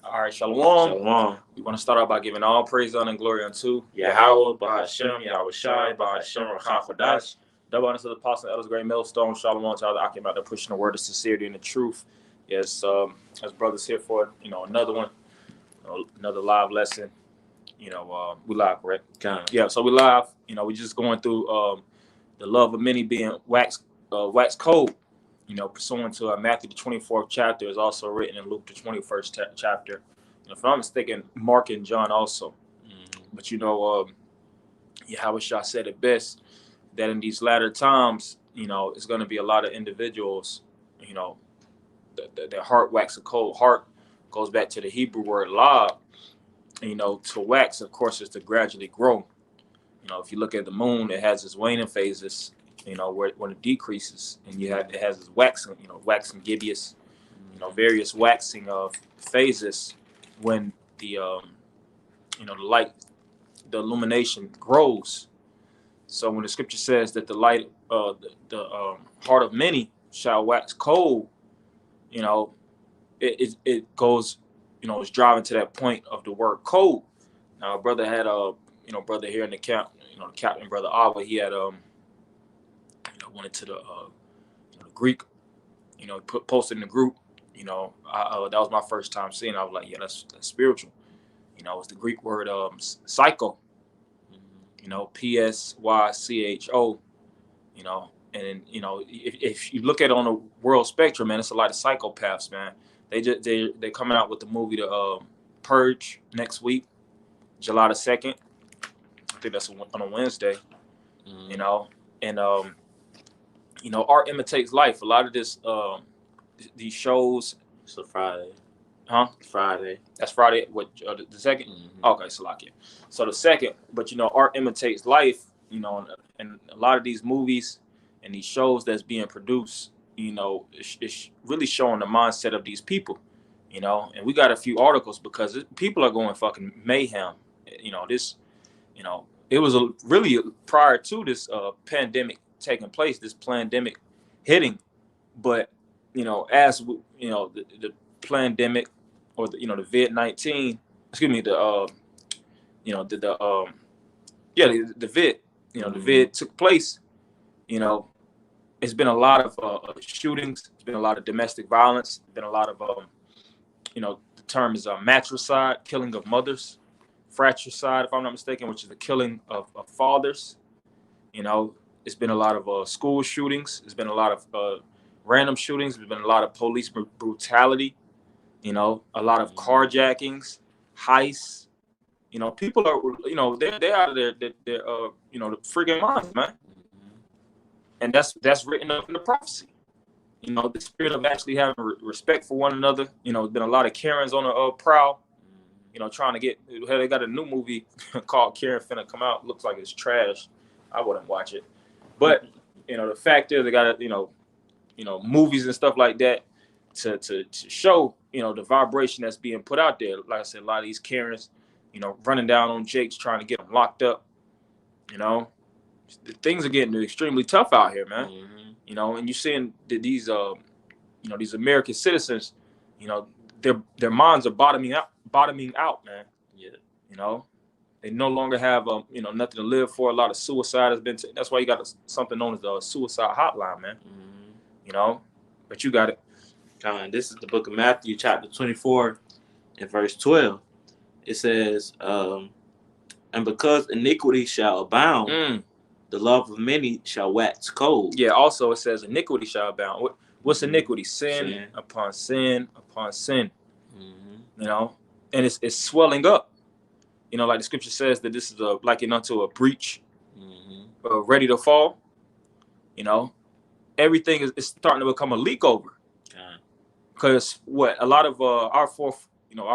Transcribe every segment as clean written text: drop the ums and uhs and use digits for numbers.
All right, Shalom. Shalom. We want to start out by giving all praise, honor, and glory unto Yahweh, Bahashem, Yahweh Shai, Bahashem, Rakhan Kodash. double honor to the apostle, elders, great millstone. Shalom to all the Akim out there pushing the word of sincerity and the truth. Yes, as brothers here for another one, another live lesson. We live, correct? Yeah, so we live. We just going through the love of many being wax cold. Pursuant to Matthew the 24th chapter is also written in Luke the 21st chapter. If I'm not mistaken, Mark and John also. But Yahweh Shah said it best that in these latter times, it's going to be a lot of individuals, their heart waxes cold. Heart goes back to the Hebrew word lab. To wax, of course, is to gradually grow. If you look at the moon, it has its waning phases. When it decreases, and it has its waxing, waxing gibbous, various waxing of phases when the the light, the illumination grows. So when the scripture says that the light, the heart of many shall wax cold, it goes, it's driving to that point of the word cold. Now, a brother had brother here in the camp, the captain, brother Ava, he had went into the Greek, posted in the group. That was my first time seeing it. I was like, yeah, that's spiritual. It's the Greek word psycho. Psycho. And if you look at it on a world spectrum, man, it's a lot of psychopaths, man. They're coming out with the movie The Purge next week, July the 2nd. I think that's on a Wednesday. And art imitates life. A lot of these shows. It's a Friday. Huh? Friday. That's Friday. What, the 2nd? Okay, Salakia. So the 2nd, but art imitates life. And a lot of these movies and these shows that's being produced, it's really showing the mindset of these people. And we got a few articles because people are going fucking mayhem. It was really prior to this pandemic taking place, this pandemic hitting, but as the pandemic or the VID-19, excuse me, the VID, the VID took place. It's been a lot of shootings. It's been a lot of domestic violence. It's been a lot of the term is matricide, killing of mothers, fratricide, if I'm not mistaken, which is the killing of fathers. It's been a lot of school shootings. There's been a lot of random shootings. There's been a lot of police brutality. A lot of carjackings, heists. People are, they're out of their the freaking minds, man. And that's written up in the prophecy. The spirit of actually having respect for one another. There's been a lot of Karens on the prowl. Trying to get. They got a new movie called Karen finna come out. Looks like it's trash. I wouldn't watch it. But the fact is, they got movies and stuff like that to show the vibration that's being put out there. Like I said, a lot of these Karens, running down on Jakes trying to get them locked up. Things are getting extremely tough out here, man. And you're seeing that these these American citizens, their minds are bottoming out, man. Yeah. They no longer have nothing to live for. A lot of suicide has been. That's why you got something known as the suicide hotline, man. But you got it. This is the book of Matthew, chapter 24, and verse 12. It says, "And because iniquity shall abound, the love of many shall wax cold." Yeah. Also, it says iniquity shall abound. What's iniquity? Sin upon sin upon sin. And it's swelling up. Like the scripture says that this is likened unto a breach, ready to fall. Everything is starting to become a leak over. Because a lot of our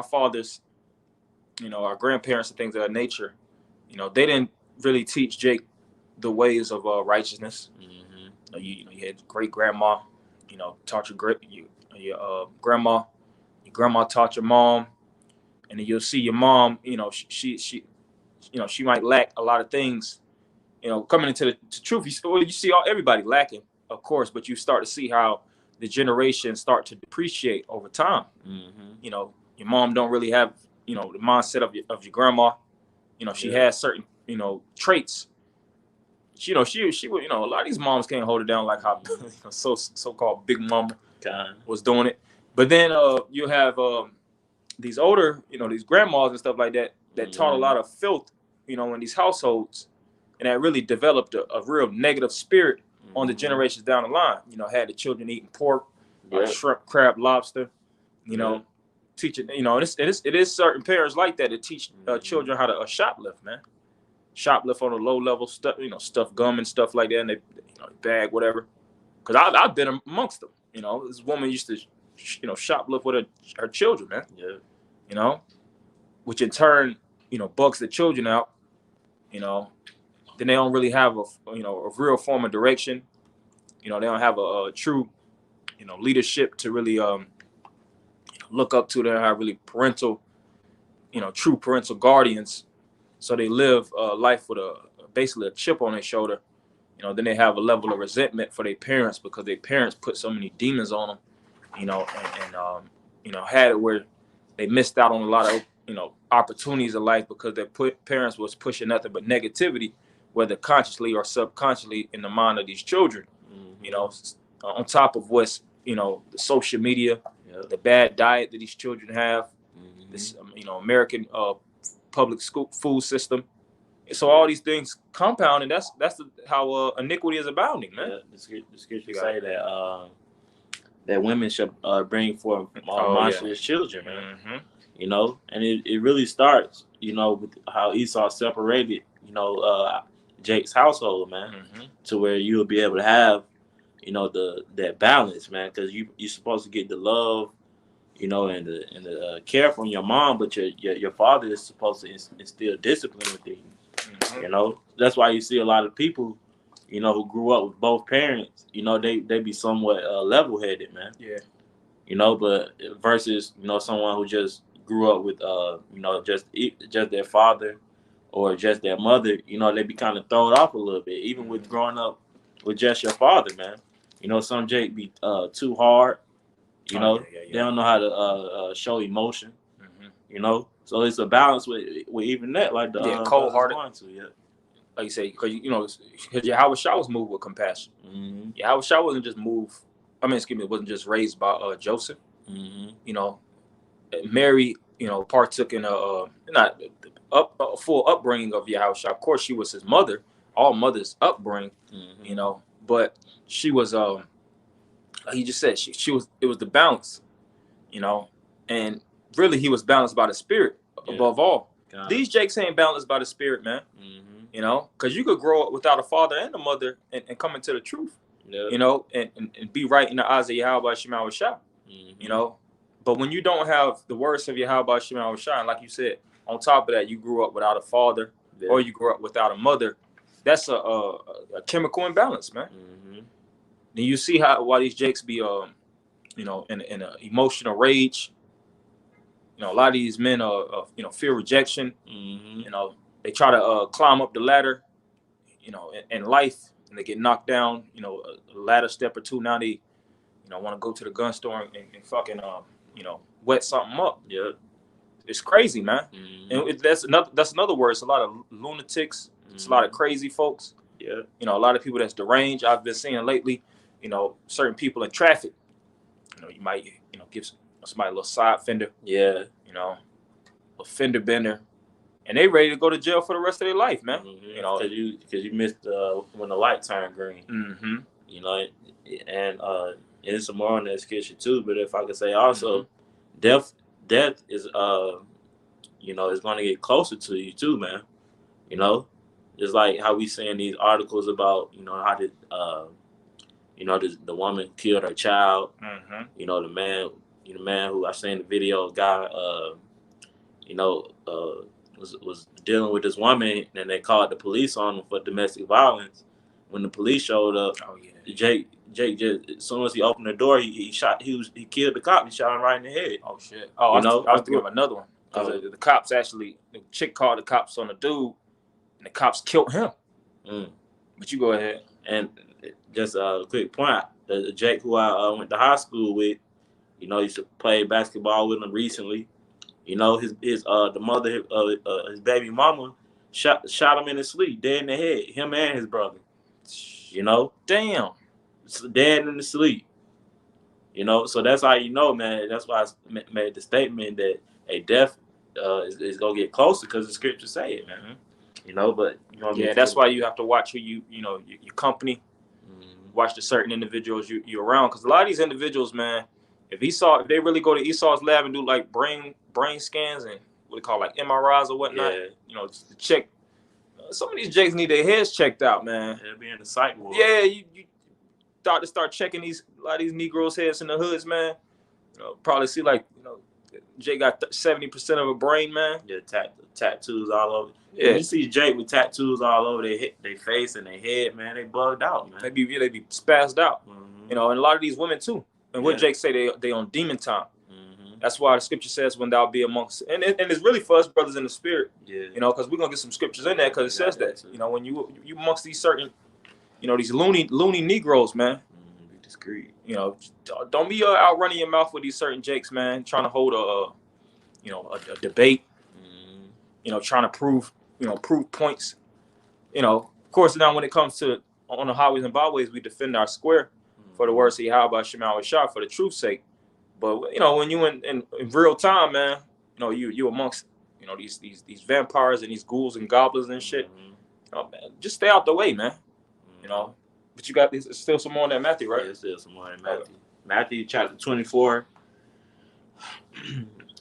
fathers, our grandparents and things of that nature, they didn't really teach Jake the ways of righteousness. You had great grandma, taught your grandma. Your grandma taught your mom. And then you'll see your mom, she might lack a lot of things, coming into the truth. You see everybody lacking, of course, but you start to see how the generations start to depreciate over time. your mom don't really have, you know, the mindset of your grandma. You know, she has certain, you know, traits. You know, she would, you know, a lot of these moms can't hold it down like how you know, so-called big mama was doing it. But then you have these older, you know, these grandmas and stuff like that taught a lot of filth, you know, in these households, and that really developed a real negative spirit on the generations down the line. You know, had the children eating pork, shrimp, crab, lobster, you know, teaching, you know, it is certain parents like that to teach children how to shoplift, man. Shoplift on a low level stuff, you know, stuff gum and stuff like that, and they, you know, bag whatever. Because I've been amongst them. You know, this woman used to, you know, shoplift with her children, man. Yeah. You know, which in turn, you know, bugs the children out. You know, then they don't really have a real form of direction. You know, they don't have a true, you know, leadership to really look up to. They don't have really parental, you know, true parental guardians. So they live life with basically a chip on their shoulder. You know, then they have a level of resentment for their parents because their parents put so many demons on them. You know, and you know, had it where they missed out on a lot of, you know, opportunities in life because their parents was pushing nothing but negativity, whether consciously or subconsciously, in the mind of these children. You know, on top of what's, you know, the social media, the bad diet that these children have, this, you know, American public school food system. So all these things compound, and that's how iniquity is abounding, man. Yeah, the scripture say that that women should bring forth monstrous children, man. You know, and it really starts, you know, with how Esau separated, you know, Jake's household, man, to where you'll be able to have, you know, that balance, man, because you're supposed to get the love, you know, and the care from your mom, but your father is supposed to instill discipline within you. You know, that's why you see a lot of people, you know, who grew up with both parents, you know, they be somewhat level-headed, man. Yeah. You know, but versus, you know, someone who just grew up with, you know, just their father or just their mother, you know, they be kind of thrown off a little bit, even with growing up with just your father, man. You know, some Jake be too hard. You know, they don't know how to show emotion. You know, so it's a balance with even that, like the cold-hearted. Like you say, because you know, because Yahweh Shah was moved with compassion. Yahweh Shah wasn't just moved. I mean, excuse me, it wasn't just raised by Joseph. You know, Mary, you know, partook in not a full upbringing of Yahweh Shah. Of course, she was his mother. All mothers upbring, you know, but she was he just said she was. It was the balance, you know, and really he was balanced by the spirit above all. These Jakes ain't balanced by the spirit, man. You know, because you could grow up without a father and a mother and come into the truth. You know, and be right in the eyes of Yahweh Shema Shah. You know, but when you don't have the words of Yahweh Shema Shah, and like you said, on top of that, you grew up without a father or you grew up without a mother. That's a chemical imbalance, man. Then you see why these Jakes be you know, in an emotional rage. You know, a lot of these men you know, fear rejection. You know, they try to climb up the ladder, you know, in life, and they get knocked down, you know, a ladder step or two. Now they, you know, want to go to the gun store and fucking you know, wet something up. Yeah, it's crazy, man. And that's another word. It's a lot of lunatics. It's a lot of crazy folks. Yeah, you know, a lot of people that's deranged. I've been seeing lately, you know, certain people in traffic. You know, you might, you know, give somebody a little side fender. Yeah, you know, a fender bender. And they ready to go to jail for the rest of their life, man. You know, because you missed when the light turned green. You know, and it's some more on that sketchy too. But if I could say also, death is you know, is going to get closer to you too, man. You know, it's like how we seeing these articles about, you know, how did you know, the woman killed her child. You know, the man who I seen the video, guy, you know, was dealing with this woman, and they called the police on him for domestic violence. When the police showed up, Jake just, as soon as he opened the door, he killed the cop. He shot him right in the head. Oh shit! Oh, I was thinking of another one. The cops the chick called the cops on the dude, and the cops killed him. But you go ahead. And just a quick point: the Jake who I went to high school with, you know, used to play basketball with him recently. You know, the mother his baby mama shot him in his sleep, dead in the head. Him and his brother. You know, damn, dead in the sleep. You know, so that's how you know, man. That's why I made the statement that a death is gonna get closer because the scriptures say it, man. You know, but yeah, that's why you have to watch who your company, watch the certain individuals you're around, because a lot of these individuals, man, if they really go to Esau's lab and do like brain scans and what they call like MRIs or whatnot, you know, just to check. Some of these jakes need their heads checked out, man. They'll be in the psych ward. Yeah, you doctors start checking a lot of these Negroes' heads in the hoods, man. You know, probably see like, you know, Jake got 70% of a brain, man. Yeah, tattoos all over. Yeah, you see Jake with tattoos all over their face and their head, man. They bugged out, man. They be spazzed out. You know, and a lot of these women too. And what Jake say, they on demon time. That's why the scripture says, when thou be amongst, and it's really for us brothers in the spirit. Yeah. You know, because we're gonna get some scriptures in there, because it says that. You know, when you amongst these certain, you know, these loony Negroes, man. Be discreet. You know, don't be out running your mouth with these certain jakes, man. Trying to hold a debate. You know, trying to prove points. You know, of course, now when it comes to on the highways and byways, we defend our square for the words of Yahweh Shema Shah for the truth's sake. But you know, when you in real time, man, you know, you amongst, you know, these vampires and these ghouls and goblins and shit. You know, man, just stay out the way, man. You know, but you got these. Still some more in that Matthew, right? Yeah, still some more in Matthew. Okay. Matthew chapter 24,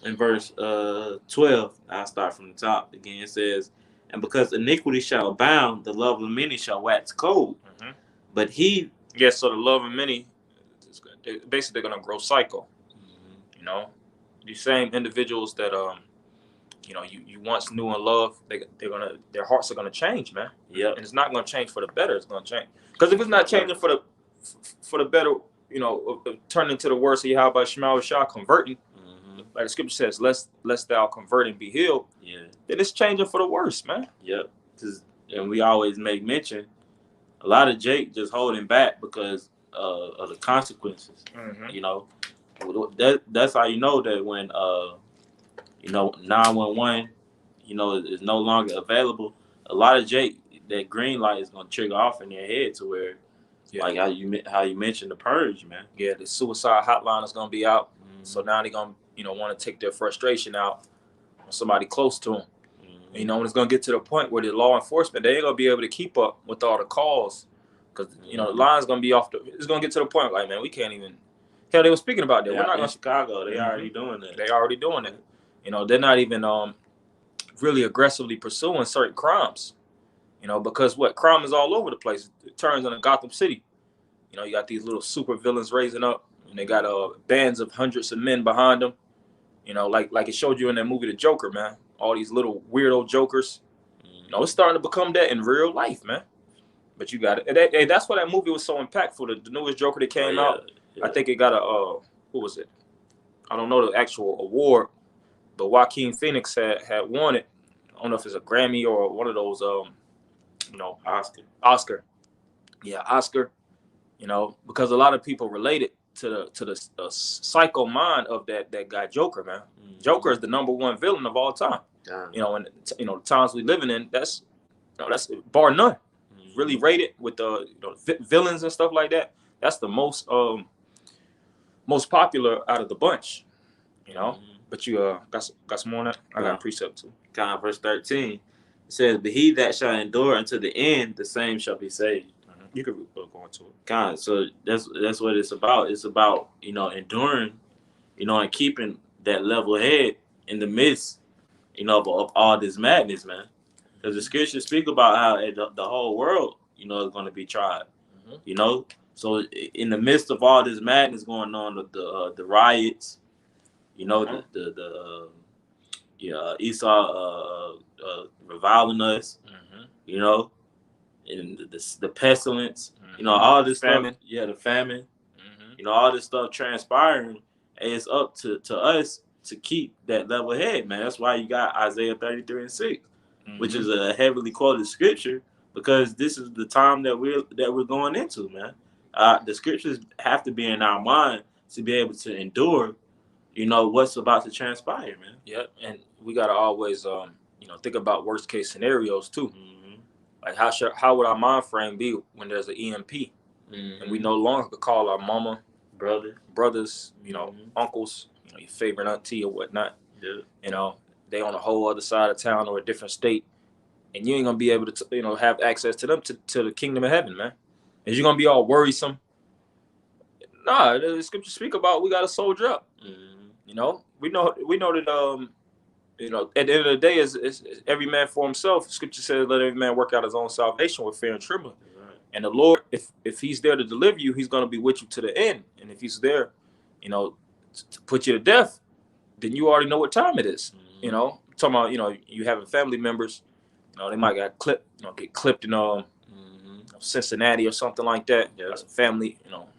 in verse 12. I'll start from the top again. It says, "And because iniquity shall abound, the love of many shall wax cold. But he..." Yes, so the love of many, basically, they're gonna grow cycle. You know, these same individuals that you know, you once knew and loved, their hearts are gonna change, man. Yeah, and it's not gonna change for the better. It's gonna change, because if it's not changing for the better, you know, turning to the worse of Yahweh Shema Shah, converting, like the scripture says, lest thou convert and be healed. Yeah, then it's changing for the worse, man. Yep, and we always make mention, a lot of Jake just holding back because of the consequences. You know, that's how you know that when you know, 911, you know, is no longer available. A lot of Jake, that green light is gonna trigger off in their head to where, like how you mentioned the purge, man. Yeah, the suicide hotline is gonna be out, so now they're gonna, you know, want to take their frustration out on somebody close to them. You know, when it's gonna get to the point where the law enforcement, they ain't gonna be able to keep up with all the calls, because you know, the line's gonna be off. It's gonna get to the point like, man, we can't even. Hell, they were speaking about that. We're not in Chicago. They already doing that. They already doing that. You know, they're not even really aggressively pursuing certain crimes. You know, because crime is all over the place. It turns into Gotham City. You know, you got these little super villains raising up, and they got bands of hundreds of men behind them. You know, like it showed you in that movie, The Joker, man. All these little weirdo jokers. You know, it's starting to become that in real life, man. But you got it. And that's why that movie was so impactful. The newest Joker that came out, I think it got what was it? I don't know the actual award, but Joaquin Phoenix had won it. I don't know if it's a Grammy or one of those, you know, Oscar. Yeah, Oscar. You know, because a lot of people related to the psycho mind of that guy Joker, man. Joker is the #1 villain of all time. You know, and you know, the times we living in, that's bar none. Really rated with the villains and stuff like that. That's the most popular out of the bunch. You know. But you got some more on that? I got a precept too. Verse 13. It says, "But he that shall endure unto the end, the same shall be saved." You could go into it. So that's what it's about. It's about, you know, enduring, you know, and keeping that level head in the midst, you know, of all this madness, man. Because the scriptures speak about how the whole world, you know, is going to be tried. You know, so in the midst of all this madness going on, the riots, you know, Esau reviling us, you know, and the pestilence, you know, all this famine. Stuff. Yeah, the famine. You know, all this stuff transpiring, and it's up to us to keep that level head, man. That's why you got Isaiah 33:6, which is a heavily quoted scripture, because this is the time that we're going into, man. The scriptures have to be in our mind to be able to endure, you know what's about to transpire, man. Yeah, and we gotta always think about worst case scenarios too. Like how would our mind frame be when there's an EMP and we no longer could call our mama, brothers, uncles, your favorite auntie or whatnot. Yeah. They on a whole other side of town or a different state, and you ain't gonna be able to have access to them to the kingdom of heaven, man. And you're gonna be all worrisome. Nah, the scripture speak about we gotta soldier up. We know that at the end of the day, is every man for himself. Scripture says, "Let every man work out his own salvation with fear and trembling." Right. And the Lord, if He's there to deliver you, He's going to be with you to the end. And if He's there, to put you to death, then you already know what time it is. Talking about you having family members, they might get clipped in Cincinnati or something like that. Yeah. That's a family.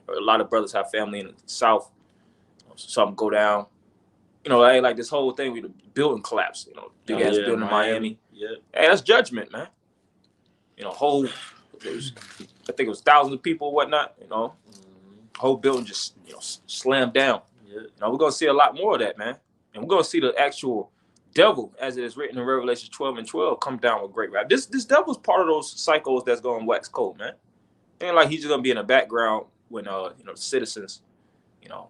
A lot of brothers have family in the South. Something go down. Like this whole thing with the building collapse, big ass building in Miami. Yeah. Hey, that's judgment, man. I think it was thousands of people, whatnot, whole building just, slammed down. Yeah. We're going to see a lot more of that, man. And we're going to see the actual devil, as it is written in Revelation 12:12, come down with great wrath. This devil's part of those psychos that's going to wax cold, man. Ain't like he's just going to be in the background when, the citizens,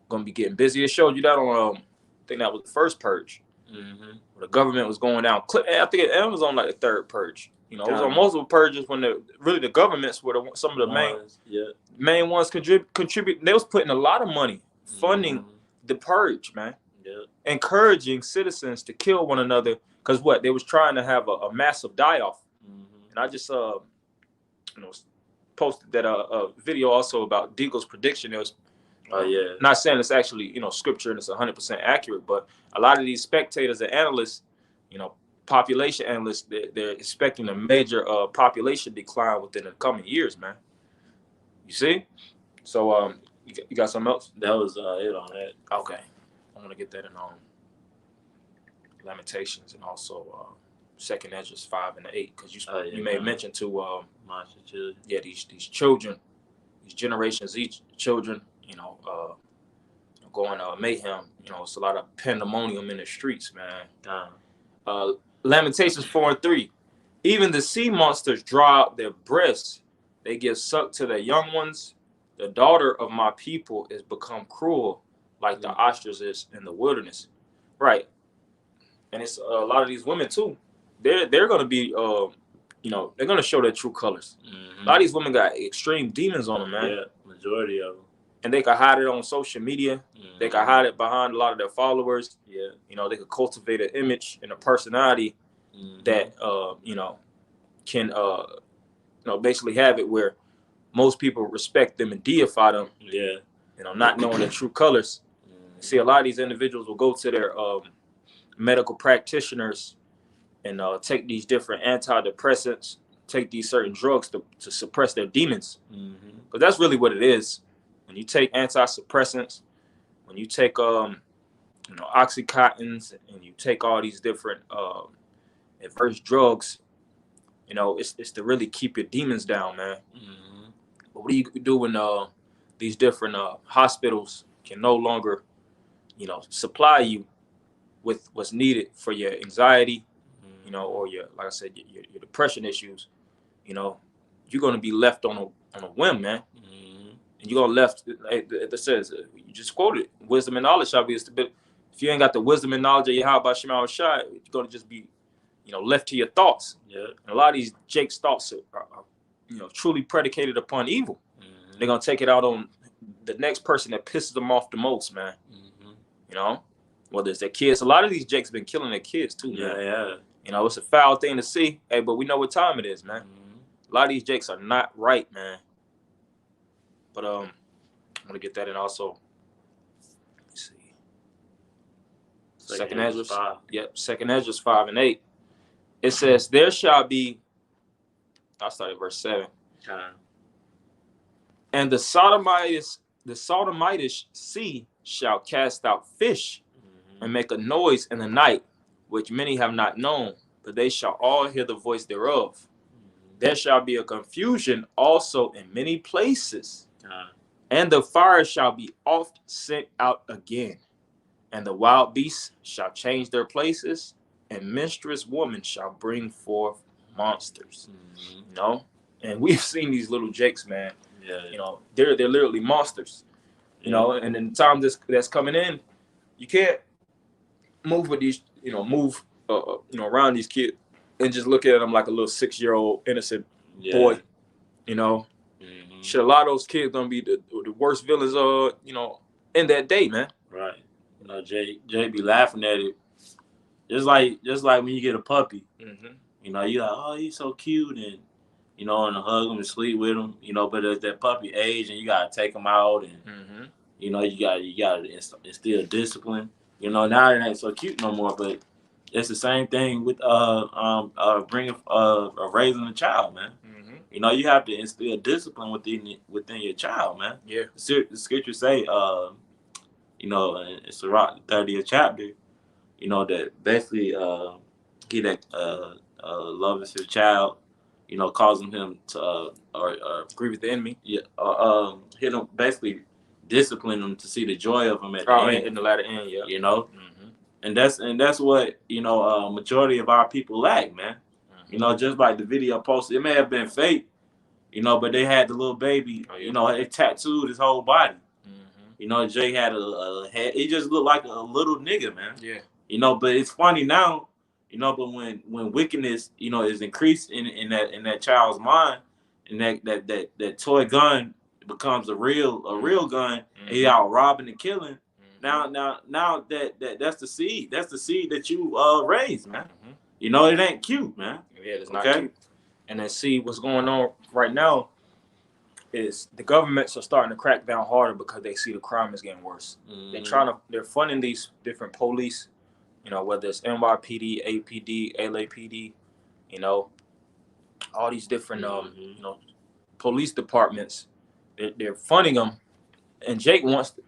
going to be getting busy. It showed you that on, I think that was the first purge. Where the government was going down. I think it was on like the third purge. It was on multiple purges when the governments were some of the main ones contribute. They was putting a lot of money funding the purge, man. Yeah. Encouraging citizens to kill one another because they was trying to have a massive die-off. And I just posted that video also about Deagle's prediction. It was not saying it's actually scripture and it's 100% accurate, but a lot of these spectators and analysts, population analysts, they're expecting a major population decline within the coming years, man. You see? So you got something else? That was it on that. Okay, I'm gonna get that in Lamentations and also 2nd Ezra 5 and 8 because you made mention to these children, these generations, each children. Going mayhem. It's a lot of pandemonium in the streets, man. Lamentations 4:3. Even the sea monsters draw out their breasts; they give suck to their young ones. The daughter of my people is become cruel, like the ostrich is in the wilderness. Right, and it's a lot of these women too. They're going to be, they're going to show their true colors. A lot of these women got extreme demons on them, man. Yeah, majority of them. And they can hide it on social media. They can hide it behind a lot of their followers. Yeah. They could cultivate an image and a personality that, can, basically have it where most people respect them and deify them. Yeah. Not knowing their true colors. See, a lot of these individuals will go to their medical practitioners and take these different antidepressants, take these certain drugs to suppress their demons. But that's really what it is. When you take antisuppressants, when you take Oxycontins, and you take all these different adverse drugs, it's to really keep your demons down, man. But what do you do when these different hospitals can no longer, supply you with what's needed for your anxiety, or your, like I said, your depression issues? You're going to be left on a whim, man. And you're going to left, it says, you just quoted, wisdom and knowledge shall be a stability. If you ain't got the wisdom and knowledge of Yahweh Shema Shai, you're going to just be, left to your thoughts. Yeah. And a lot of these Jake's thoughts are truly predicated upon evil. They're going to take it out on the next person that pisses them off the most, man. Whether it's their kids. A lot of these Jakes been killing their kids too, man. Yeah. It's a foul thing to see. Hey, but we know what time it is, man. A lot of these Jakes are not right, man. But I'm gonna get that in also. Let's see. 2nd Ezra 5. Yep, 2nd Ezra 5 and 8. It says, there shall be, I'll start at verse 7. And the Sodomitish sea shall cast out fish and make a noise in the night, which many have not known, but they shall all hear the voice thereof. There shall be a confusion also in many places, and the fire shall be oft sent out again. And the wild beasts shall change their places, and menstruous women shall bring forth monsters. Mm-hmm. You know, and we've seen these little jakes, man. Yeah. You know, they're literally monsters. You know, and in the time that's coming in, you can't move with these, move, around these kids and just look at them like a little 6-year-old innocent boy. You know, shit, a lot of those kids gonna be the worst villains, in that day, man. Right. You know, Jay be laughing at it. Just like when you get a puppy. Mm-hmm. You know, you like, oh, he's so cute, and and hug him and sleep with him. You know, but as that puppy age, and you gotta take him out, and you gotta instill discipline. You know, now it ain't so cute no more. But it's the same thing with raising a child, man. Mm-hmm. You know, you have to instill discipline within your child, man. Yeah. The scriptures say, in Sirach, the 30th chapter, that basically he that loves his child, causing him to agree with the enemy. Yeah, hit him, basically discipline him to see the joy of him at the end. In the latter end, yeah. You know, and that's what majority of our people lack, man. You know, just like the video posted, it may have been fake, but they had the little baby, it tattooed his whole body. You know, Jay had a head. He just looked like a little nigga, man. Yeah. But it's funny now, but when wickedness, is increased in that child's mind, and that toy gun becomes a real gun, and he out robbing and killing. Now that's the seed. That's the seed that you raised, man. It ain't cute, man. Yeah, it's not cute. And then see what's going on right now is the governments are starting to crack down harder because they see the crime is getting worse. They're funding these different police, whether it's NYPD, APD, LAPD, all these different police departments. They're funding them, and Jake wants to,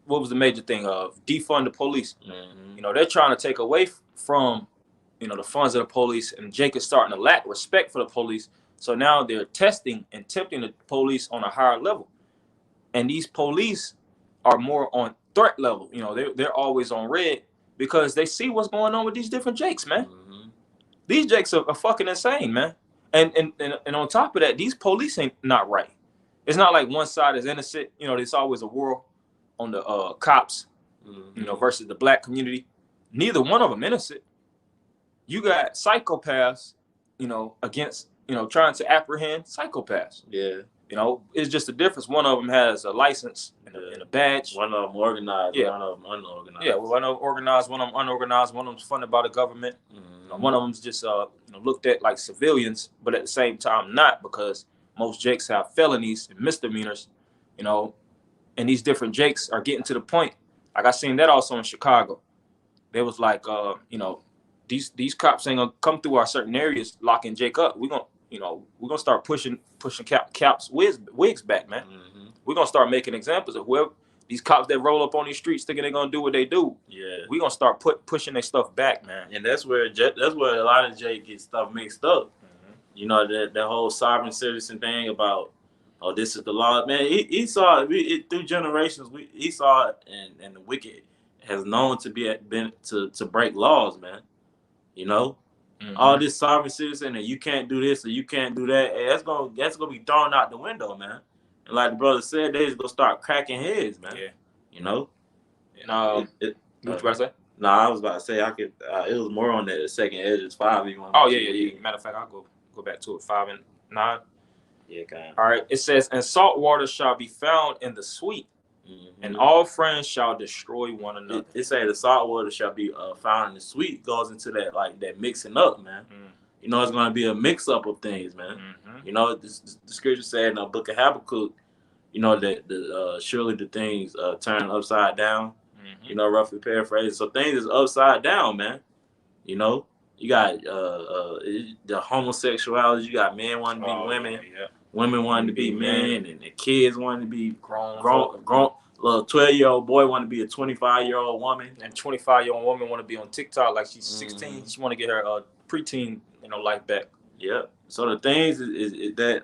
what was the major thing of defund the police? They're trying to take away from the funds of the police, and Jake is starting to lack respect for the police. So now they're testing and tempting the police on a higher level. And these police are more on threat level. They're always on red because they see what's going on with these different Jakes, man. These Jakes are fucking insane, man. And on top of that, these police ain't not right. It's not like one side is innocent. There's always a war on the cops, versus the black community. Neither one of them innocent. You got psychopaths, against, trying to apprehend psychopaths. Yeah. It's just a difference. One of them has a license and a badge. One of them organized, yeah. One of them unorganized. Yeah, one of them organized, one of them unorganized, one of them's funded by the government. One of them's just looked at like civilians, but at the same time not, because most Jakes have felonies and misdemeanors, and these different Jakes are getting to the point. Like I seen that also in Chicago. They was like, these cops ain't gonna come through our certain areas locking Jake up. We're gonna start pushing caps wigs back, man. We're gonna start making examples of whoever these cops that roll up on these streets thinking they're gonna do what they do. Yeah, we're gonna start pushing their stuff back, man. And that's where a lot of Jake gets stuff mixed up. That whole sovereign citizen thing about, oh, this is the law, man. He saw it through generations. He saw it, and the wicked has known to break laws, man. All this sovereign citizen, and you can't do this or you can't do that. Hey, that's gonna be thrown out the window, man. And like the brother said, they're just gonna start cracking heads, man. Yeah. And what you about to say? No, I was about to say I could. It was more on the second edges 5. Oh yeah. Matter of fact, I'll go back to it 5 and 9. Yeah, kind of. All right. It says, and salt water shall be found in the sweet, and all friends shall destroy one another. It say the salt water shall be found in the sweet. Goes into that mixing up, man. It's going to be a mix up of things, man. The scripture said in the book of Habakkuk, that surely the things turn upside down. Roughly paraphrased. So things is upside down, man. You got the homosexuality. You got men wanting to be women. Yeah. Women wanting to be men, and the kids wanting to be grown. Little 12-year-old boy want to be a 25-year-old woman, and 25-year-old woman want to be on TikTok like she's 16. She want to get her preteen, life back. Yeah. So the things is that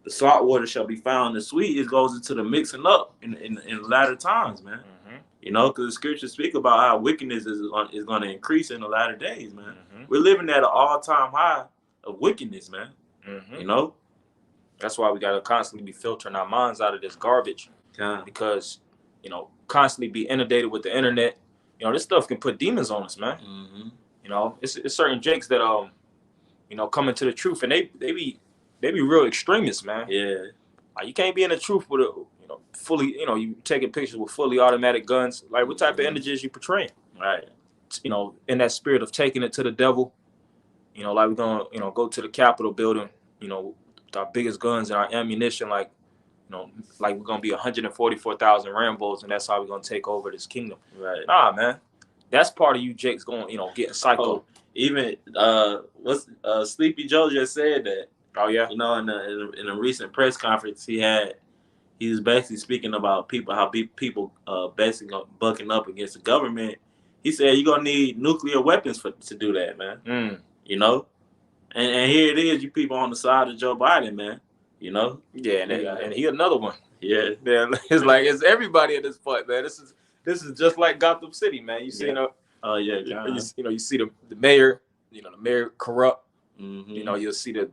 the salt water shall be found in the sweet. It goes into the mixing up in the latter times, man. You know, because the scriptures speak about how wickedness is going to increase in the latter days, man. Mm-hmm. We're living at an all-time high of wickedness, man. Mm-hmm. You know? That's why we got to constantly be filtering our minds out of this garbage. Because, you know, constantly be inundated with the internet. You know, this stuff can put demons on us, man. Mm-hmm. You know, it's certain jakes that, you know, come into the truth, and they be real extremists, man. Yeah. Like, you can't be in the truth with a, you know, fully, you know, you taking pictures with fully automatic guns. Like, what type of energy is you portraying? Right. You know, in that spirit of taking it to the devil. You know, like we're gonna, you know, go to the Capitol building, you know, with our biggest guns and our ammunition, like, you know, like we're gonna be 144,000 Rambos, and that's how we're gonna take over this kingdom. Right. Nah, man, that's part of you, Jake's going, you know, getting psycho. Oh, even what's Sleepy Joe just said that. Oh yeah. You know, in a recent press conference he was basically speaking about how people basically bucking up against the government. He said you're gonna need nuclear weapons to do that, man. You know, and here it is, you people on the side of Joe Biden, man. You know. Yeah, and he another one. Yeah. Man, it's like it's everybody at this point, man. This is just like Gotham City, man. You see, you know. Oh yeah. You know, you see the mayor. You know, the mayor corrupt. Mm-hmm. You know, you'll see the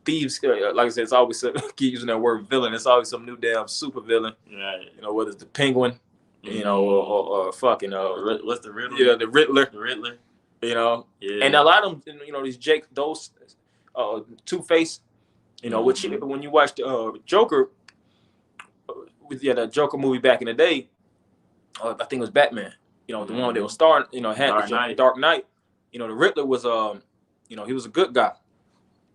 thieves. Like I said, it's always keep using that word villain. It's always some new damn super villain. Right. You know, whether it's the Penguin, you know, or fucking what's the Riddler? Yeah, the Riddler. The Riddler. You know, yeah. And a lot of them, you know, these those Two-Face. You know, which when you watch the Joker, the Joker movie back in the day, I think it was Batman. You know, the one that was starring, you know, had Dark Knight. You know, the Riddler was you know, he was a good guy.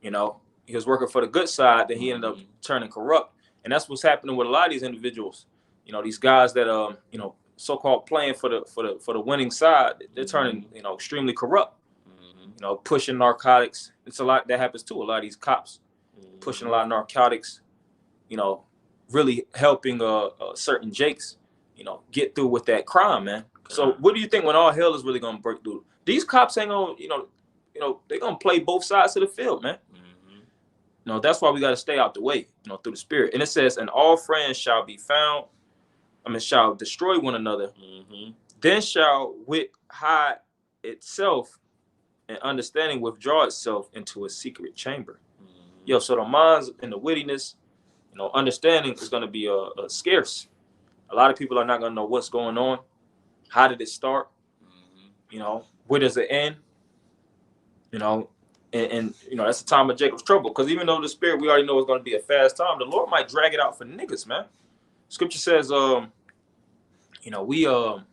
You know, he was working for the good side, then he ended up turning corrupt. And that's what's happening with a lot of these individuals. You know, these guys that you know, so-called playing for the winning side, they're turning, you know, extremely corrupt. You know, pushing narcotics. It's a lot that happens too. A lot of these cops pushing a lot of narcotics, you know, really helping certain jakes, you know, get through with that crime, man. So what do you think when all hell is really gonna break through? These cops ain't gonna, you know, they're gonna play both sides of the field, man. You know, that's why we gotta stay out the way, you know, through the spirit. And it says, and all friends shall be found, shall destroy one another. Then shall wit hide itself, and understanding withdraw itself into a secret chamber. Yo, so the minds and the wittiness, you know, understanding is going to be scarce. A lot of people are not going to know what's going on. How did it start? You know, where does it end? You know, and you know, that's the time of Jacob's trouble. Because even though the spirit, we already know it's going to be a fast time, the Lord might drag it out for niggas, man. Scripture says, you know, you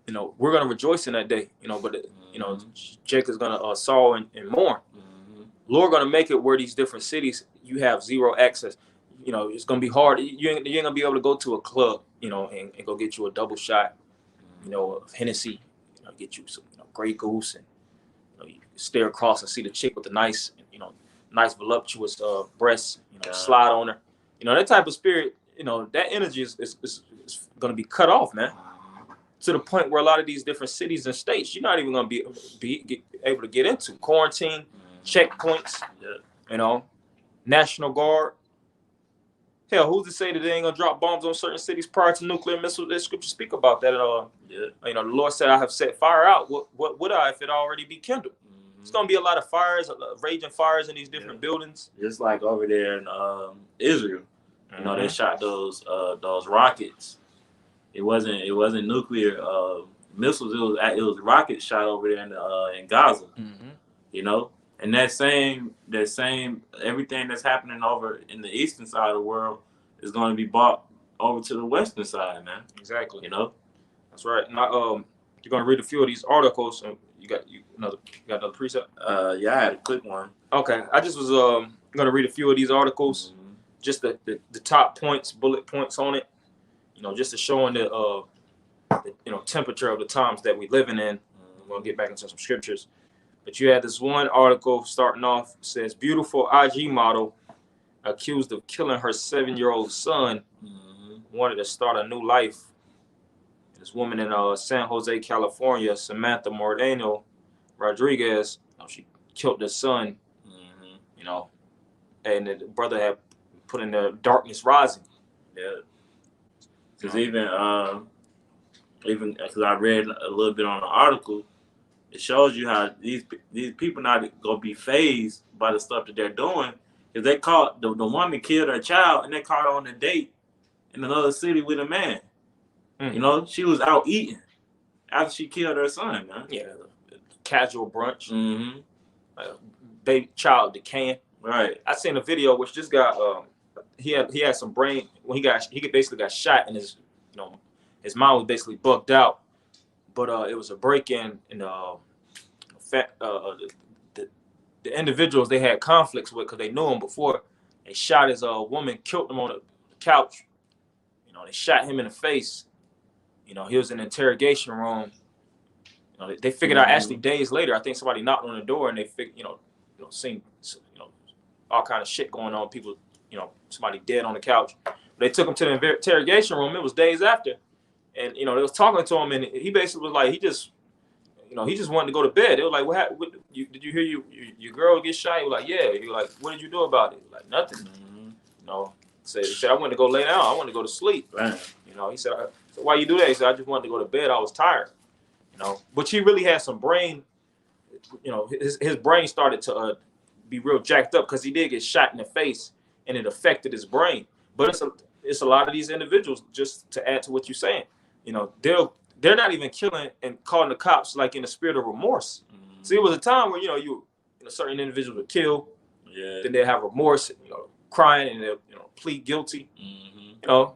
know, we're going to rejoice in that day, you know, but, you know, Jacob's going to sorrow and mourn. Lord going to make it where these different cities, you have zero access. You know, it's going to be hard. You ain't going to be able to go to a club, you know, and go get you a double shot, you know, of Hennessy, you know, get you some, you know, Grey Goose, and, you know, you stare across and see the chick with the nice, you know, nice voluptuous breasts, you know, slide on her. You know, that type of spirit, you know, that energy is going to be cut off, man. To the point where a lot of these different cities and states, you're not even going to be able to get into. Quarantine, checkpoints, you know, National Guard. Hell, who's to say that they ain't going to drop bombs on certain cities prior to nuclear missiles? The scriptures speak about that at all. You know, the Lord said, I have set fire out. What would I if it already be kindled? It's going to be a lot of fires, raging fires in these different buildings. Just like over there in Israel. You know, they shot those rockets. It wasn't nuclear missiles. It was rockets shot over there in Gaza. You know, and that same everything that's happening over in the eastern side of the world is going to be brought over to the western side, man. Exactly. You know, that's right. Now, you're going to read a few of these articles. You got another precept? Yeah, I had a quick one. Okay, I just was going to read a few of these articles, just the top points, bullet points on it. You know, just to showing the you know, temperature of the times that we're living in. We'll get back into some scriptures. But you had this one article starting off, says, beautiful IG model accused of killing her 7-year-old son, wanted to start a new life. This woman in San Jose, California, Samantha Moreno Rodriguez, you know, she killed her son, you know, and the brother had put in the darkness rising. Yeah. Because even even because I read a little bit on the article, it shows you how these people not gonna be phased by the stuff that they're doing. If they caught the woman killed her child and they caught her on a date in another city with a man, you know, she was out eating after she killed her son, man. Yeah, casual brunch. Mm-hmm. Baby child decaying. Right. I seen a video which this guy he had some brain when he basically got shot and his his mind was basically bugged out. But it was a break-in and the individuals they had conflicts with because they knew him before. They shot his woman, killed him on the couch. You know, they shot him in the face. You know, he was in an interrogation room. You know, they figured out actually days later. I think somebody knocked on the door and they figured, seen all kind of shit going on. People, somebody dead on the couch. They took him to the interrogation room. It was days after, and they was talking to him, and he basically was like, he just wanted to go to bed. It was like, did you hear your girl get shot? He was like, yeah. He was like, what did you do about it? He was like, nothing. He said I wanted to go lay down. I wanted to go to sleep. Right. He said, so why you do that? He said, I just wanted to go to bed. I was tired. But he really had some brain. His brain started to be real jacked up because he did get shot in the face and it affected his brain. But it's a lot of these individuals, just to add to what you're saying, they're not even killing and calling the cops like in the spirit of remorse. Mm-hmm. See, it was a time where certain individuals would kill, then they have remorse, crying and they'll plead guilty. Mm-hmm. You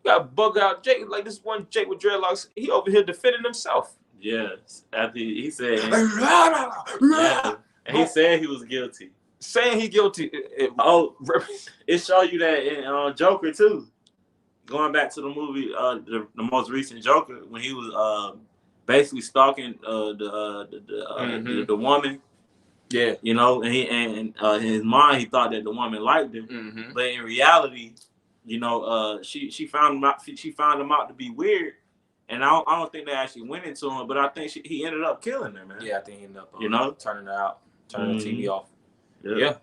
got bug out Jake, like this one Jake with dreadlocks. He over here defending himself. Yes, after he said, and he said he was guilty. Saying he guilty. It showed you that in Joker too. Going back to the movie, the most recent Joker, when he was basically stalking the woman. Yeah, and he and in his mind he thought that the woman liked him, mm-hmm. but in reality, she found him out. She found him out to be weird. And I don't think they actually went into him, but I think he ended up killing her, man. Yeah, I think he ended up, turning her out, turning mm-hmm. the TV off. Yeah.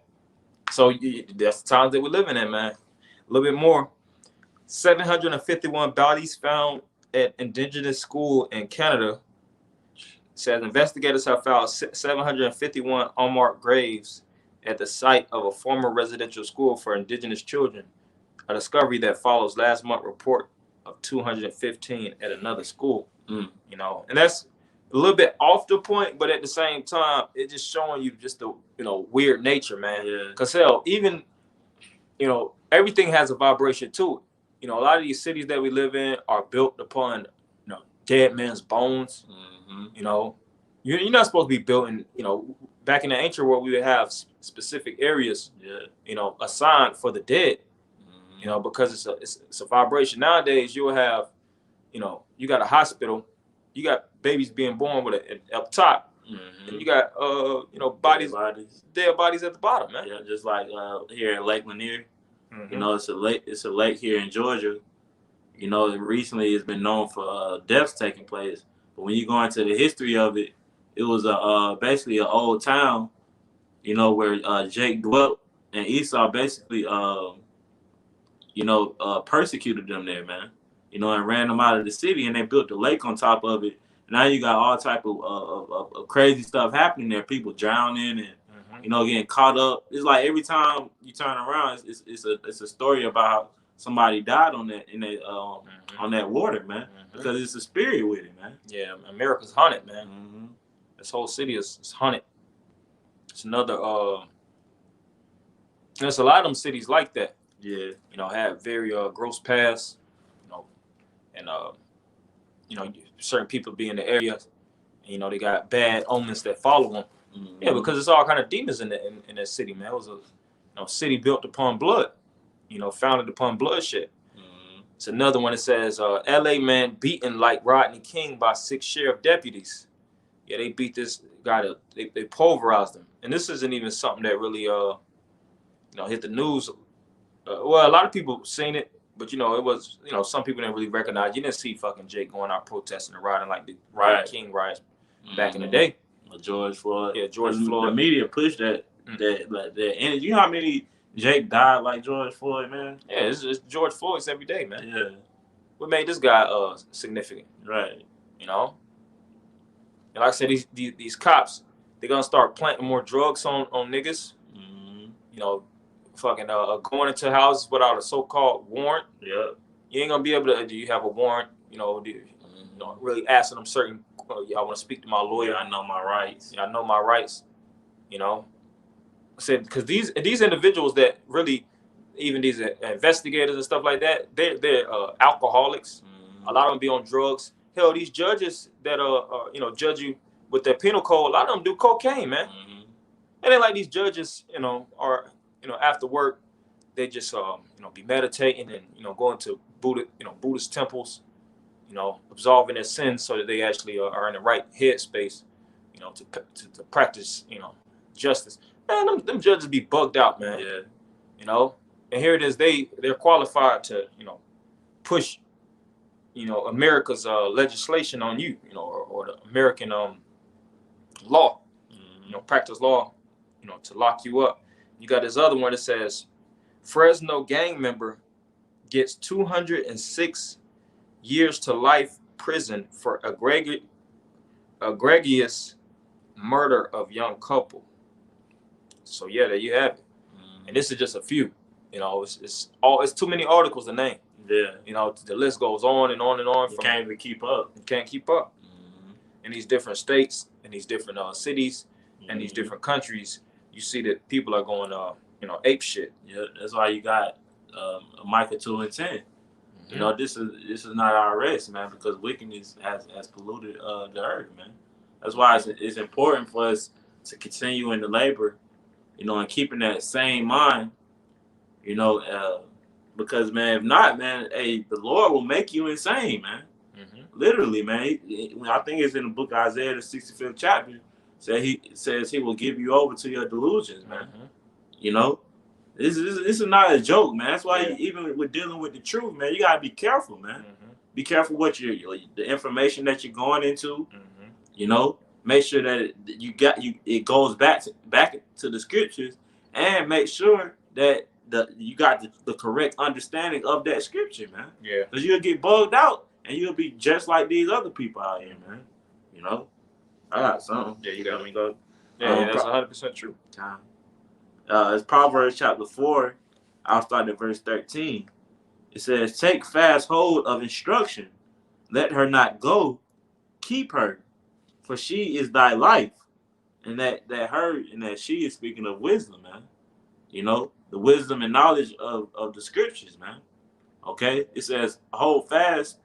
So that's the times that we're living in, man. A little bit more. 751 bodies found at Indigenous school in Canada. Says investigators have found 751 unmarked graves at the site of a former residential school for Indigenous children. A discovery that follows last month's report of 215 at another school, and that's a little bit off the point, but at the same time, it's just showing you just the weird nature, man. Yeah. Because hell, even everything has a vibration to it. A lot of these cities that we live in are built upon dead men's bones. Mm-hmm. You're not supposed to be built in. Back in the ancient world, we would have specific areas, assigned for the dead. Because it's a vibration. Nowadays, you'll have, you got a hospital, you got babies being born with it up top, mm-hmm. and you got, dead bodies at the bottom, man. Yeah, just like here at Lake Lanier, mm-hmm. it's a lake here in Georgia. Recently it's been known for deaths taking place, but when you go into the history of it, it was basically an old town, where Jake dwelt, and Esau basically persecuted them there, man. And ran them out of the city, and they built the lake on top of it. Now you got all type of crazy stuff happening there. People drowning and mm-hmm. Getting caught up. It's like every time you turn around, it's a story about somebody died on that mm-hmm. on that water, man. Mm-hmm. Because it's a spirit with it, man. Yeah, America's haunted, man. Mm-hmm. This whole city is haunted. It's another. There's a lot of them cities like that. Yeah, have very gross past, and certain people be in the area, and, they got bad omens that follow them. Mm-hmm. Yeah, because it's all kind of demons in that city, man. It was a city built upon blood, founded upon bloodshed. Mm-hmm. It's another one that says L.A. man beaten like Rodney King by 6 sheriff deputies. Yeah, they beat this guy. They pulverized him, and this isn't even something that really hit the news. Well, a lot of people seen it, but it was some people didn't really recognize. You didn't see fucking Jake going out protesting and rioting like the Rodney King riots back mm-hmm. in the day. George Floyd. Yeah, George Floyd. The media pushed that and you know how many Jake died like George Floyd, man? Yeah, it's George Floyd's every day, man. Yeah. What made this guy significant? Right. You know, and like I said, these cops, they're gonna start planting more drugs on niggas. You know, fucking going into houses without a so-called warrant. Yeah. You ain't gonna be able to. Do you have a warrant? You know, really asking them certain. Y'all want to speak to my lawyer? Yeah, I know my rights. Yeah, I know my rights. You know, I said because these individuals that really, even these investigators and stuff like that, they're alcoholics. A lot of them be on drugs. Hell, these judges that you know, judge you with their penal code, a lot of them do cocaine, man. And then like these judges, you know, are, you know, after work, they just you know, be meditating and, you know, going to Buddhist temples, you know, absolving their sins so that they actually are in the right headspace, you know, to practice, you know, justice. Man, them judges be bugged out, man. Yeah. You know, and here it is, they're qualified to, you know, push, you know, America's legislation on you, you know, or the American law, you know, practice law, you know, to lock you up. You got this other one that says Fresno gang member gets 206 years to life prison for egregious murder of young couple. So yeah, there you have it. And this is just a few. You know, it's too many articles to name. Yeah. You know, the list goes on and on and on. You can't even keep up. You can't keep up. In these different states, in these different cities, and these different countries, you see that people are going, you know, ape shit. Yeah, that's why you got Micah 2 and 10. You know, this is not our race, man, because wickedness has polluted the earth, man. That's why it's important for us to continue in the labor, you know, and keeping that same mind, you know, because, man, if not, man, hey, the Lord will make you insane, man. Literally, man. I think it's in the book of Isaiah, the 65th chapter. He says he will give you over to your delusions, man. You know, this is not a joke, man. That's why even with dealing with the truth, man, you gotta be careful, man. Be careful what the information that you're going into. You know, make sure that it goes back to the scriptures, and make sure that you got the correct understanding of that scripture, man. Yeah. Because you'll get bugged out. And you'll be just like these other people out here, man. You know? I got something. Yeah, you got me go. Yeah, that's 100% true. It's Proverbs chapter 4. I'll start at verse 13. It says, take fast hold of instruction. Let her not go. Keep her. For she is thy life. And that she is speaking of wisdom, man. You know? The wisdom and knowledge of the scriptures, man. Okay? It says, hold fast.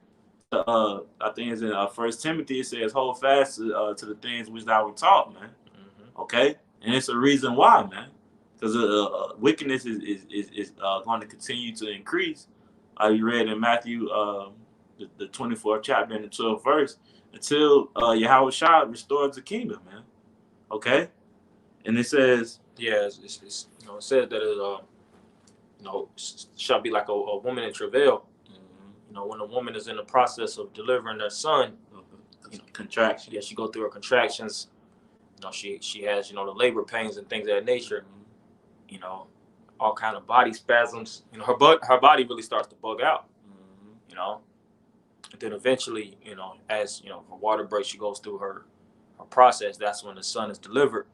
I think it's in 1 Timothy. It says, "Hold fast to the things which thou were taught, man." Okay, and it's a reason why, man, because wickedness is going to continue to increase. You read in Matthew, the 24th chapter and the 12th verse, until Yahweh Shah restores the kingdom, man. Okay, and it says, it's you know, it says that it you know, shall be like a woman in travail. You know, when a woman is in the process of delivering their son, contraction. Yeah, she go through her contractions. You know, she has, you know, the labor pains and things of that nature. You know, all kind of body spasms. You know, her body really starts to bug out. You know, and then eventually, you know, as you know, her water breaks, she goes through her process. That's when the son is delivered.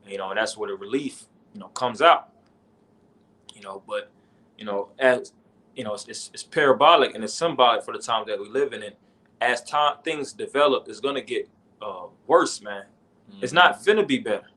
You know, and that's where the relief, you know, comes out. You know, but you know, as you know, it's parabolic and it's symbolic for the time that we live in. And as things develop, it's gonna get worse, man. It's not finna be better.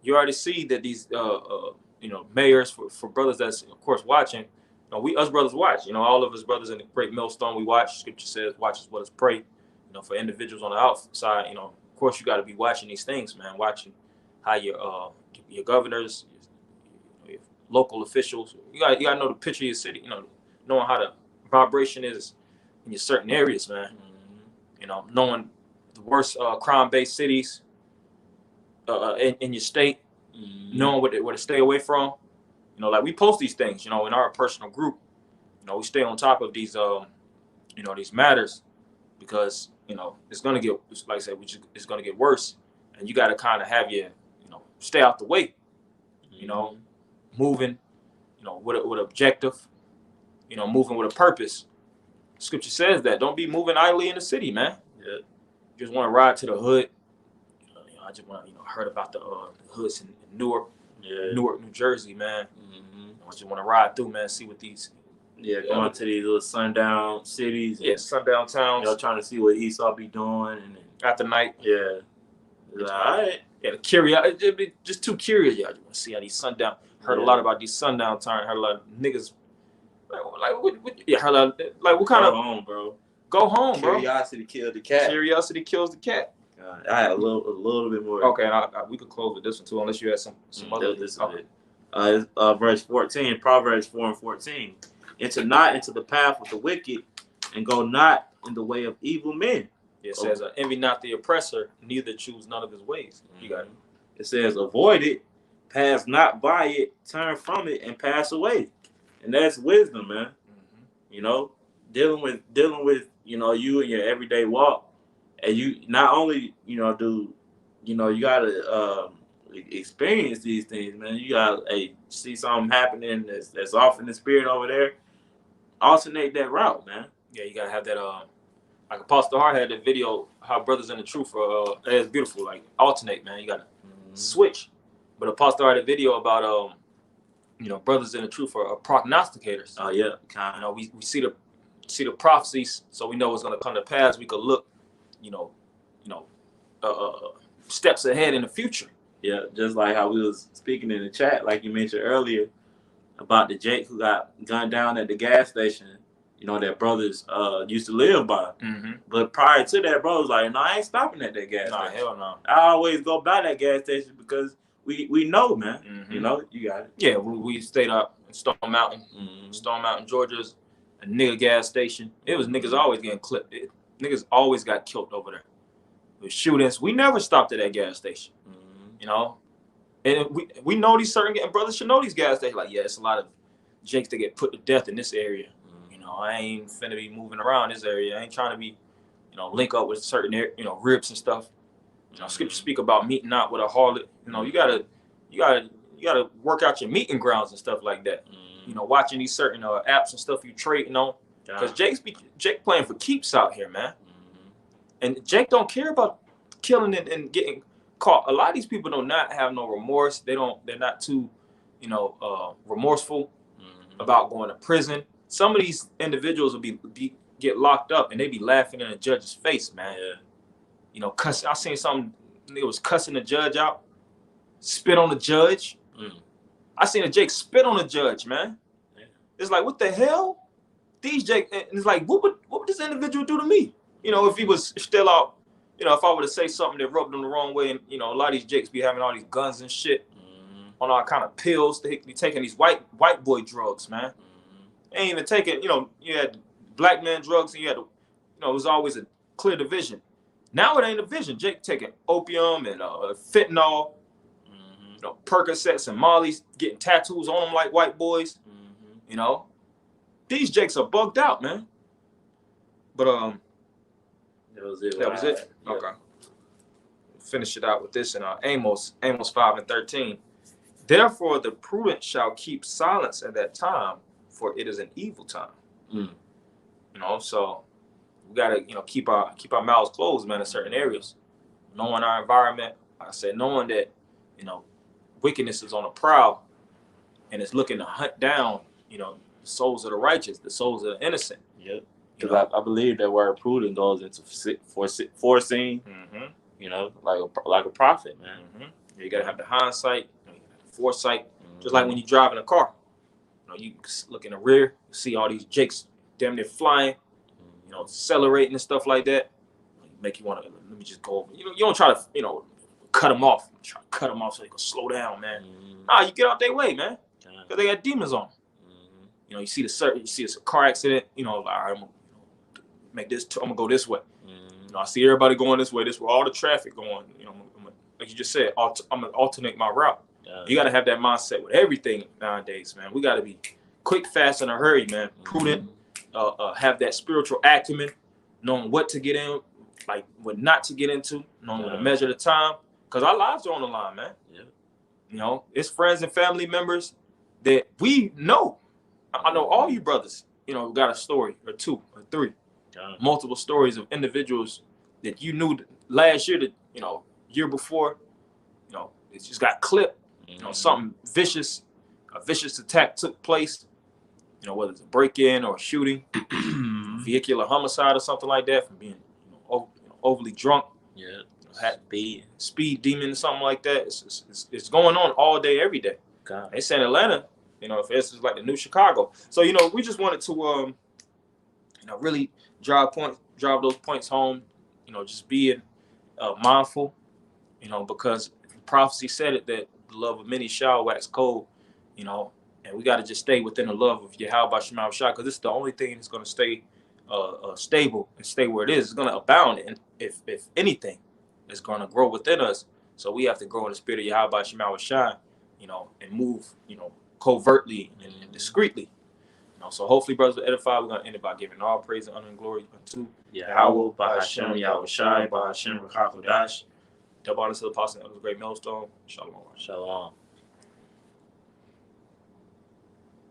You already see that these you know, mayors for brothers that's of course watching. You know, us brothers watch. You know, all of us brothers in the great millstone we watch. Scripture says, "Watch as well as pray." You know, for individuals on the outside, you know, of course you got to be watching these things, man. Watching how your governors, your local officials, you got to know the picture of your city. You know, knowing how the vibration is in your certain areas, man. You know, knowing the worst crime-based cities in your state, knowing where to stay away from. You know, like we post these things, you know, in our personal group. You know, we stay on top of these, you know, these matters because, you know, it's going to get, like I said, it's going to get worse. And you got to kind of have your, you know, stay out the way, you know, moving, you know, with an objective, you know, moving with a purpose. Scripture says that. Don't be moving idly in the city, man. Yeah. just want to ride to the hood. I just want to, heard about the hoods in Newark, Newark, New Jersey, man. I just want to ride through, man, see what these. Going to these little sundown cities. Yeah, sundown towns. Trying to see what Esau be doing. And after night. Yeah. Like, all right. Yeah, the curiosity, just too curious. Yeah, I just want to see how these sundown. Heard a lot about these sundown towns. Heard a lot of niggas. Heard a lot. Like, what kind of? Go home, bro. Go home, bro. Curiosity killed the cat. Curiosity kills the cat. I had a little bit more. Okay, we could close with this one too, unless you had some other. This is it. Verse 14, Proverbs 4:14. Enter not into the path of the wicked, and go not in the way of evil men. It says, envy not the oppressor, neither choose none of his ways. You got it. It says, avoid it, pass not by it, turn from it, and pass away. And that's wisdom, man. Dealing with you and your everyday walk, and you not only you gotta experience these things, man. You gotta see something happening that's off in the spirit over there. Alternate that route, man. Yeah, you gotta have that. Like Apostle Hart had that video, how brothers in the truth are. It's beautiful. Like alternate, man. You gotta switch. But Apostle Hart had a video about brothers in the truth are prognosticators. Oh yeah, we see the prophecies, so we know what's gonna come to pass. We could look, steps ahead in the future. Yeah, just like how we was speaking in the chat, like you mentioned earlier, about the Jake who got gunned down at the gas station, that brothers used to live by. But prior to that, bro was like, no, I ain't stopping at that gas station. Hell no. I always go by that gas station because we know, man. You got it. Yeah, we stayed up in Stone Mountain. Stone Mountain, Georgia's a nigga gas station. It was niggas always getting clipped. Niggas always got killed over there. With shootings. We never stopped at that gas station. And we know these certain brothers should know these gas stations. Like, yeah, it's a lot of Jakes that get put to death in this area. I ain't finna be moving around this area. I ain't trying to be, link up with certain, ribs and stuff. Scripture speak about meeting out with a harlot. You gotta work out your meeting grounds and stuff like that. Watching these certain apps and stuff you trading on. Because Jake playing for keeps out here, man. And Jake don't care about killing and getting caught. A lot of these people do not have no remorse. They're not too, remorseful about going to prison. Some of these individuals will get locked up and they be laughing in the judge's face, man. Yeah. I seen some nigga was cussing the judge out, spit on the judge. I seen a Jake spit on the judge, man. Yeah. It's like, what the hell? These Jake, and it's like, what would this individual do to me? If he was still out, if I were to say something that rubbed him the wrong way, and a lot of these Jakes be having all these guns and shit on all kind of pills. They be taking these white boy drugs, man. Ain't even taking, you had black man drugs and you had, it was always a clear division. Now it ain't a division. Jake taking opium and fentanyl, Percocets and Molly's, getting tattoos on them like white boys. These Jakes are bugged out, man. But that was it. That was it. Yeah. Okay. Finish it out with this in Amos 5:13. Therefore the prudent shall keep silence at that time, for it is an evil time. So we gotta, keep our mouths closed, man, in certain areas. Knowing our environment, like I said, knowing that, wickedness is on the prowl and it's looking to hunt down, the souls of the righteous, the souls of the innocent. Yep. Because I believe that word prudent goes into foreseeing, like a prophet, man. Yeah, you gotta have the hindsight, the foresight, just like when you drive in a car. You look in the rear, you see all these Jakes damn near flying, accelerating and stuff like that. Make you want to, let me just go over. You don't try to, cut them off. Try to cut them off so they can slow down, man. Nah, you get out their way, man. Because they got demons on them. You see a car accident, all right, I'm going to make this, I'm going to go this way. I see everybody going this way, all the traffic going, like you just said, I'm going to alternate my route. You got to have that mindset with everything nowadays, man. We got to be quick, fast, in a hurry, man. Prudent, have that spiritual acumen, knowing what to get in, like what not to get into, knowing when to measure the time. Because our lives are on the line, man. Yeah. It's friends and family members that we know. I know all you brothers, got a story or two or three. Multiple stories of individuals that you knew last year, that year before, it just got clipped. Something vicious, a vicious attack took place. Whether it's a break-in or a shooting, vehicular homicide or something like that, from being overly drunk. Yeah, had speed demon or something like that. It's going on all day, every day. God. They said Atlanta, if it's like the new Chicago. So we just wanted to really drive those points home. Just being mindful. Because the prophecy said it, that the love of many shall wax cold. And we got to just stay within the love of Yahweh Shema Shah, because it's the only thing that's going to stay stable and stay where it is. It's going to abound, and if anything, it's going to grow within us. So we have to grow in the spirit of Yahweh Shema Shah, and move, covertly and discreetly. So hopefully, brothers will edify. We're going to end it by giving all praise and honor and glory unto Yahweh, Bahashem, Yahweh Shai, Bahashem, Rakakodash. Double honor to the apostle of the great millstone. Shalom. Shalom.